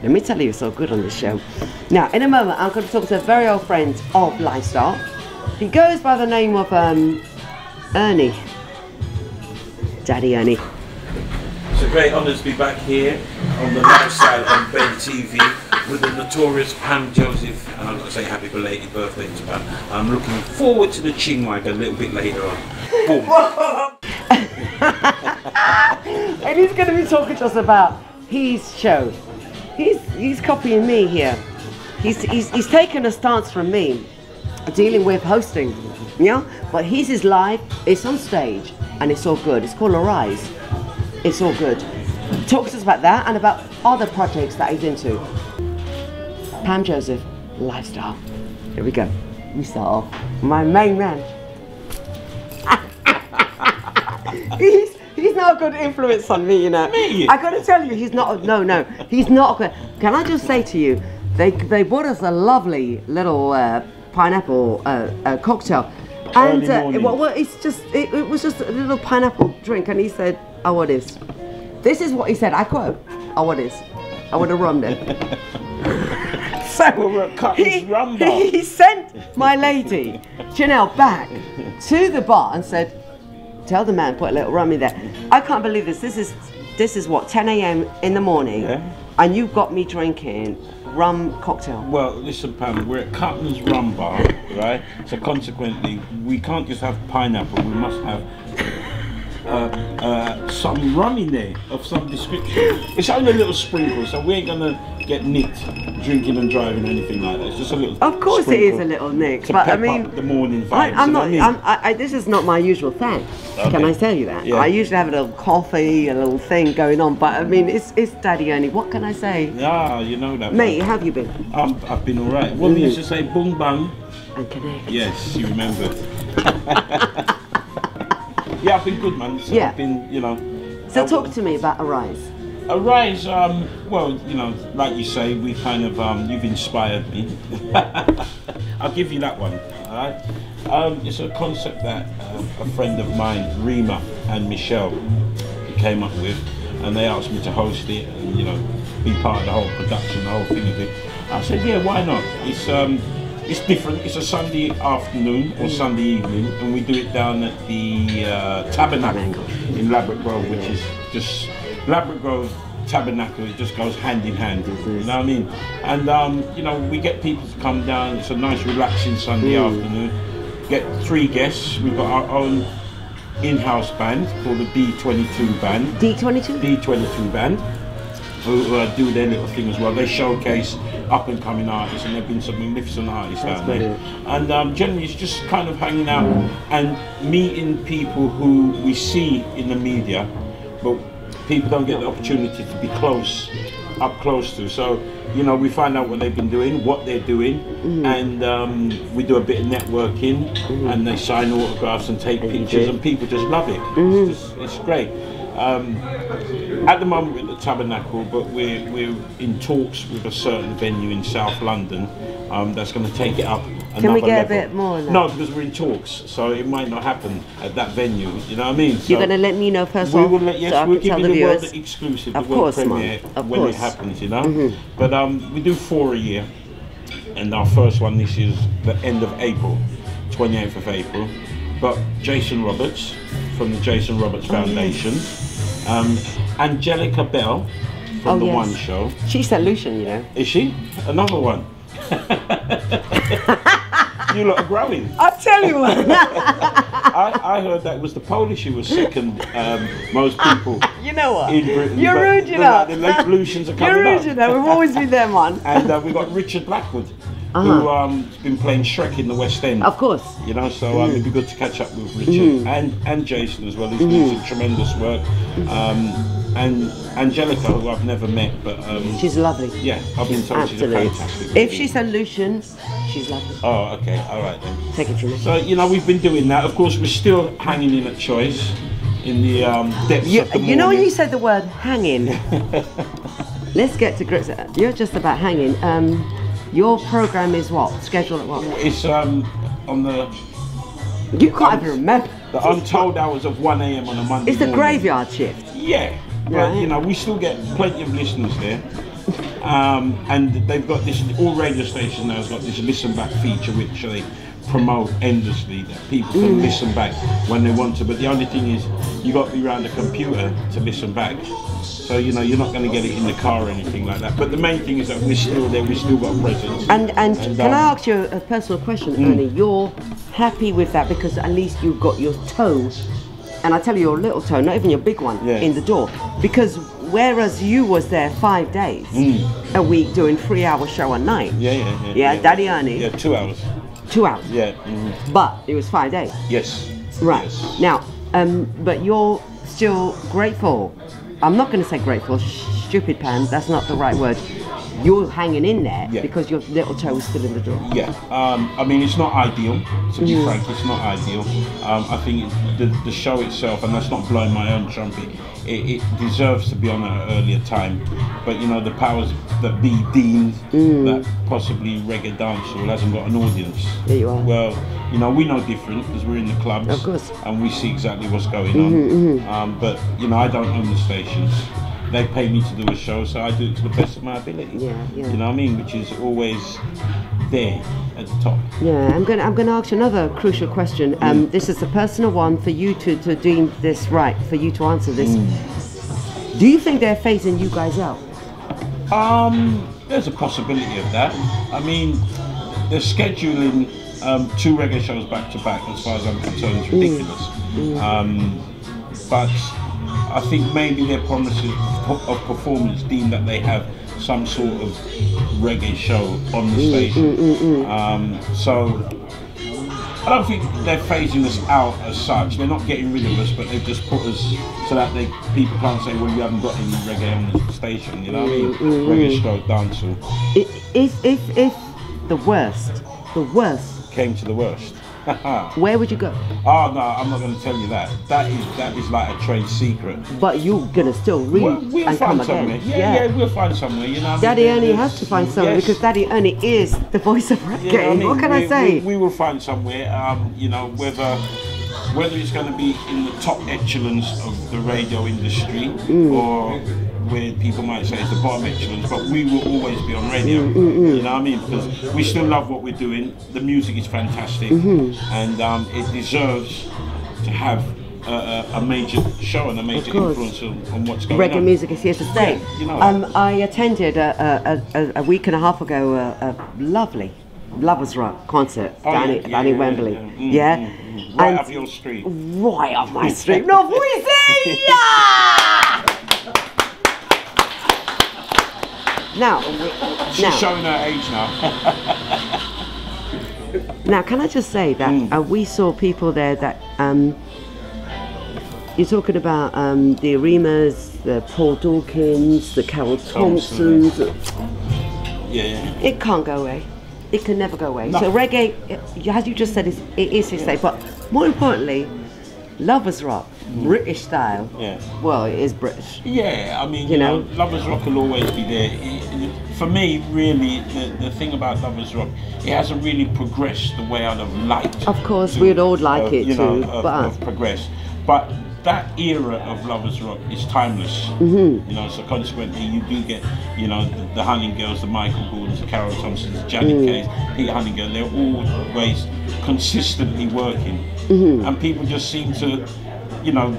Let me tell you, it's so good on this show. Now, in a moment, I'm going to talk to a very old friend of Lifestyle. He goes by the name of Ernie. Daddy Ernie. It's a great honour to be back here on the Lifestyle on Ben TV with the notorious Pam Joseph, and I've got to say happy belated birthday to Pam. I'm looking forward to the Chingwag a little bit later on. Boom. And he's going to be talking to us about his show. He's copying me here. He's taken a stance from me, dealing with hosting, you know. But his is live, it's on stage, and it's all good. It's called Arise. It's all good. Talk to us about that and about other projects that he's into. Pam Joseph, Lifestyle. Here we go. We start off. My main man. He's not a good influence on me, you know. Me? I gotta tell you, he's not. No, he's not good. Can I just say to you, they bought us a lovely little pineapple cocktail, and it was just a little pineapple drink, and he said, "Oh, what is?" This is what he said. I quote, "Oh, what is?" I would have rummed it. So he sent my lady Janelle back to the bar and said, "Tell the man put a little rum in there." I can't believe this. This is what, 10 a.m. in the morning, and you've got me drinking rum cocktail. Well, listen, Pam, we're at Cutton's Rum Bar, right? So consequently, we can't just have pineapple. We must have some rum in there of some description. It's only a little sprinkle, so we ain't gonna get nicked drinking and driving or anything like that. It's just a little. Of course, it is a little nick, but I mean, the morning vibes. This is not my usual thing. Okay. Can I tell you that? Yeah. I usually have a little coffee, a little thing going on, but I mean, it's Daddy Ernie. What can I say? Yeah, you know that. Mate, how have you been? I've been all right. What we used to say, boom bang. And connect. Yes, you remember. Yeah, I've been good, man. So yeah. I've been, you know. So talk to me about Arise. Arise, well, you know, like you say, we kind of, you've inspired me. I'll give you that one, all right? It's a concept that a friend of mine, Rima and Michelle, came up with, and they asked me to host it and, you know, be part of the whole production, the whole thing of it. I said, yeah, why not? It's different. It's a Sunday afternoon or Sunday evening, and we do it down at the Tabernacle in Ladbroke Grove, which is just Ladbroke Grove Tabernacle. It just goes hand in hand. You know what I mean? And you know, we get people to come down. It's a nice, relaxing Sunday afternoon. Get 3 guests. We've got our own in-house band called the D22 Band. D22. D22 Band. Who do their little thing as well. They showcase up and coming artists, and they've been some magnificent artists down there. And generally it's just kind of hanging out and meeting people who we see in the media, but people don't get the opportunity to be up close to. So, you know, we find out what they've been doing, what they're doing, and we do a bit of networking, and they sign autographs and take pictures, and people just love it. It's great. At the moment we're at the Tabernacle, but we're in talks with a certain venue in South London that's going to take it up another level. Can we get a bit more on that? No, because we're in talks, so it might not happen at that venue. You know what I mean? So you're going to let me know first. We will let. Yes, so we'll give you the viewers. world exclusive, of the world course, premiere when it happens. You know, but we do 4 a year, and our first one this is the end of April, 28th of April. But Jason Roberts from the Jason Roberts Foundation. Angelica Bell from the One Show. She's a Lucian, you know. Is she? Another one. You lot are growing. I'll tell you what. I heard that was the Polish who was second most people. You know what? In Britain. You're rude, you know. The late Lucians are coming You're rude, you know. We've always been there, man. And we've got Richard Blackwood, who's been playing Shrek in the West End. Of course. You know, so it'd be good to catch up with Richard and Jason as well. He's doing some tremendous work. And Angelica, who I've never met, but she's lovely. Yeah, I've been told she's a fantastic. If she's a Lucian, she's lovely. Oh, okay, all right then. Take it from me. So you know, we've been doing that. Of course, we're still hanging in at Choice in the depths of the morning. You know when you said the word hanging. Let's get to grips. You're just about hanging. Your program is what? Scheduled at what? It's on the. You can't even remember. The untold hours of 1 a.m. on a Monday. It's the graveyard shift. Yeah. But you know, we still get plenty of listeners there. And they've got this, all radio stations now has got this listen back feature which they promote endlessly, that people can listen back when they want to, but the only thing is you got to be around the computer to listen back, so you know you're not going to get it in the car or anything like that. But the main thing is that we're still there, we still got presence. And can I ask you a personal question, Ernie? You're happy with that because at least you've got your toe, and I tell you, your little toe, not even your big one, in the door, because whereas you was there 5 days a week doing 3-hour show a night. Yeah, Daddy Ernie. Yeah, 2 hours. 2 hours. Yeah. But it was 5 days. Yes. Right. Yes. Now, but you're still grateful. I'm not going to say grateful, stupid Pan, that's not the right word. You're hanging in there because your little toe is still in the door. Yeah, I mean, it's not ideal, to be frank, it's not ideal. I think the show itself, and that's not blowing my own trumpet, it deserves to be on at an earlier time. But you know, the powers that be deemed that possibly reggae dancehall hasn't got an audience. There you are. Well, you know, we know different because we're in the clubs. Of course. And we see exactly what's going on. But you know, I don't own the stations. They pay me to do a show, so I do it to the best of my ability. You know what I mean? Which is always there at the top. Yeah, I'm gonna ask you another crucial question. This is a personal one for you to deem this right, for you to answer this. Do you think they're phasing you guys out? There's a possibility of that. I mean, they're scheduling 2 reggae shows back to back. As far as I'm concerned, it's ridiculous. But I think maybe their promises of performance deem that they have some sort of reggae show on the station. So I don't think they're phasing us out as such. They're not getting rid of us, but they've just put us so that people can't say, well, you haven't got any reggae on the station. You know what I mean? Reggae stroke dancehall. If the worst came to the worst, where would you go? Oh no, I'm not going to tell you that. That is like a trade secret. But you're gonna still read we'll and find come somewhere. again. Yeah, we'll find somewhere. You know, Daddy Ernie has to find somewhere because Daddy Ernie is the voice of reggae. Yeah, I mean, what can I say? We will find somewhere. You know, whether it's going to be in the top echelons of the radio industry or where people might say it's the bottom echelons, but we will always be on radio. You know what I mean? Because we still love what we're doing. The music is fantastic, and it deserves to have a major show and a major influence on what's going on. Reggae music is here to stay. Yeah, you know I attended a week and a half ago a lovely Lovers Rock concert down in Wembley. Right up your street. Right up my street. No, Weezy! Yeah! Now, she's showing her age now. Now, can I just say that we saw people there that you're talking about the Arimas, the Paul Dawkins, the Carol Thompsons. It can't go away. It can never go away. No. So reggae, as you just said, it is his stay. But more importantly, Lovers Rock, British style. Well, it is British. I mean, you know, Lovers Rock will always be there. For me, really, the thing about Lovers Rock, it hasn't really progressed the way I'd have liked. Of course, we'd all like it to. Have progressed. But that era of Lovers Rock is timeless. You know, so consequently, you do get, you know, the Hunting Girls, the Michael Gordons, the Carol Thompsons, the Janet Kays, Peter Huntington. They're always consistently working, and people just seem to, you know,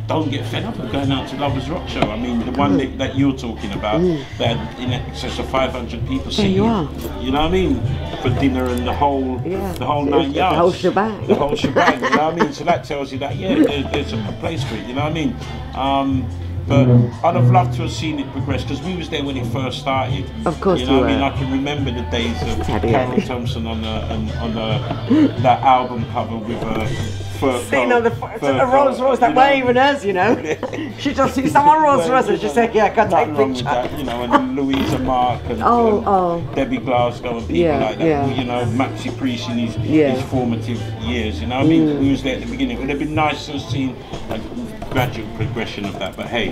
don't get fed up of going out to Lovers Rock show. I mean, the one that you're talking about, that had in excess of 500 people singing. You know what I mean? For dinner and the whole 9 yards. The whole shebang. The whole shebang, you know what I mean? So that tells you that, there's a place for it, you know what I mean? But I'd have loved to have seen it progress because we was there when it first started. Of course, you know what I mean. I can remember the days of Carol Thompson on that album cover with sitting on the Rolls Royce that weren't even hers, you know. She just sees someone Rolls Royce and she said, "Yeah, can take a picture." That, you know, and Louisa Mark and Debbie Glasgow and people like that. You know, Maxi Priest in his formative years. You know, what I mean, we was there at the beginning. It would have been nice to have seen a gradual progression of that, but hey,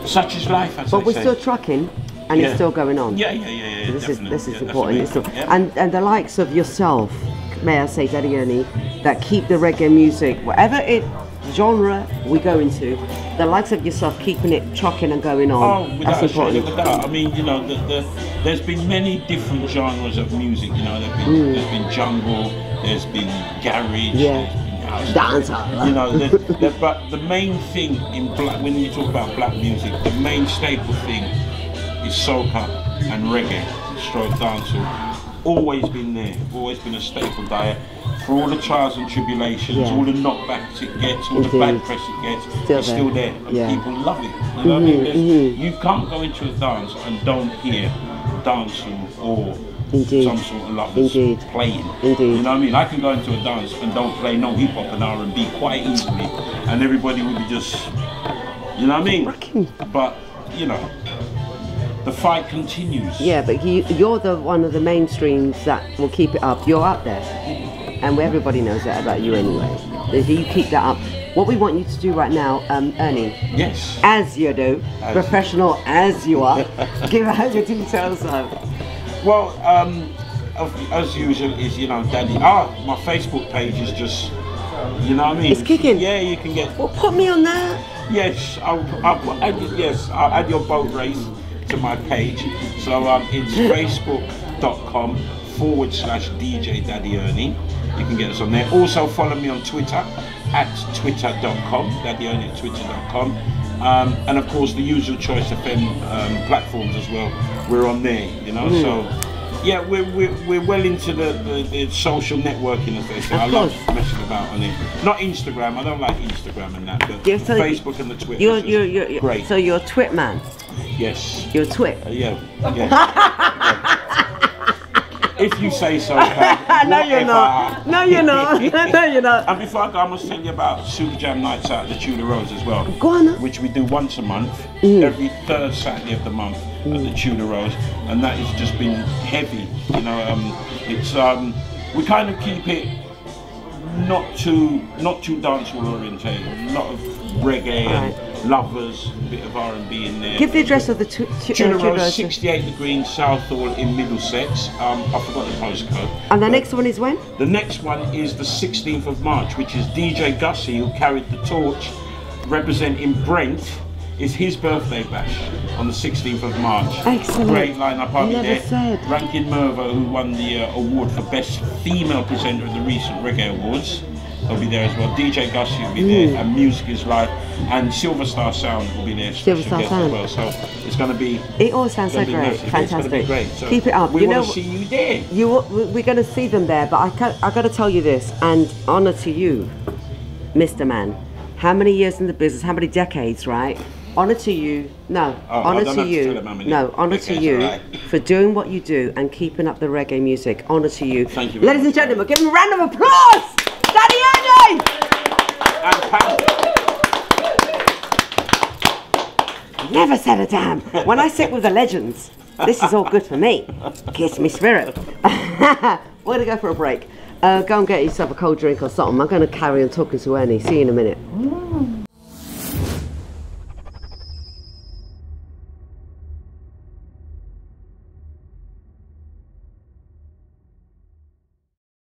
such is life, as but we're still trucking and it's still going on. This is important. And the likes of yourself, may I say, Daddy Ernie, that keep the reggae music, whatever it genre we go into, the likes of yourself keeping it trucking and going on. Oh, without that's a shadow important. of a doubt. I mean, you know, there's been many different genres of music. You know, there's been jungle, there's been garage, there's been house, dancer. You know, but the main thing in black, when you talk about black music, the main staple thing is soca and reggae, stroke dancehall. Always been there, always been a staple diet. For all the trials and tribulations, all the knockbacks it gets, all the bad press it gets, it's still there, and people love it. You know what I mean? You can't go into a dance and don't hear dancehall or some sort of lovers playing. You know what I mean? I can go into a dance and don't play no hip hop and R&B quite easily, and everybody would be just, you know what I mean? But you know, the fight continues. Yeah, but you're the one of the mainstreams that will keep it up. You're out there, and everybody knows that about you anyway. If you keep that up, what we want you to do right now, Ernie. Yes. As you do, professional as you are, give out your details. Well, as usual, is Daddy. My Facebook page is just, you know what I mean? It's kicking. Yeah, you can get. Well, put me on that. Yes, I'll add your boat race to my page. So it's facebook.com/DJ Daddy Ernie. You can get us on there. Also follow me on Twitter at twitter.com, Daddy Ernie at twitter.com. And of course the usual Choice FM platforms as well. We're on there, you know. So yeah, we're well into the social networking, as they say. I love messing about on it. Not Instagram. I don't like Instagram and that, but Facebook and the Twitter. You're great. So you're a twit man. Yes. You're a twit. Yeah. If you say so. No, you're not. No, you're not. No, you're not. And before I go, I must tell you about Super Jam nights out at the Tudor Rose as well. Go on. Which we do once a month, every third Saturday of the month at the Tudor Rose, and that has just been heavy. You know, it's we kind of keep it not too dancehall orientated. A lot of reggae and lovers, a bit of R&B in there. Give the address of the Tudor Rose, 68 The Green, Southall in Middlesex. I forgot the postcode. And the next one is when? The next one is the 16th of March, which is DJ Gussie, who carried the torch representing Brent. It's his birthday bash on the 16th of March. Excellent. Great lineup. I'll be there. Said. Rankin Mervo, who won the award for Best Female Presenter at the recent Reggae Awards. They'll be there as well. DJ Gussie will be there, and Music is Life, and Silver Star Sound will be there. Silver Star Sound as well. So it's going to be. It all sounds so great, fantastic. It's going to be great. So keep it up. We want to see you there. We're going to see them there, but I got to tell you this, and honour to you, Mr. Man. How many years in the business? How many decades? Right? Honour to you. No, honour to you. No, honour to you for doing what you do and keeping up the reggae music. Honour to you. Thank you. Ladies and gentlemen, give him a round of applause. Daddy Ernie! Never said a damn. When I sit with the legends, this is all good for me. Kiss me spirit. We're going to go for a break. Go and get yourself a cold drink or something. I'm going to carry on talking to Ernie. See you in a minute.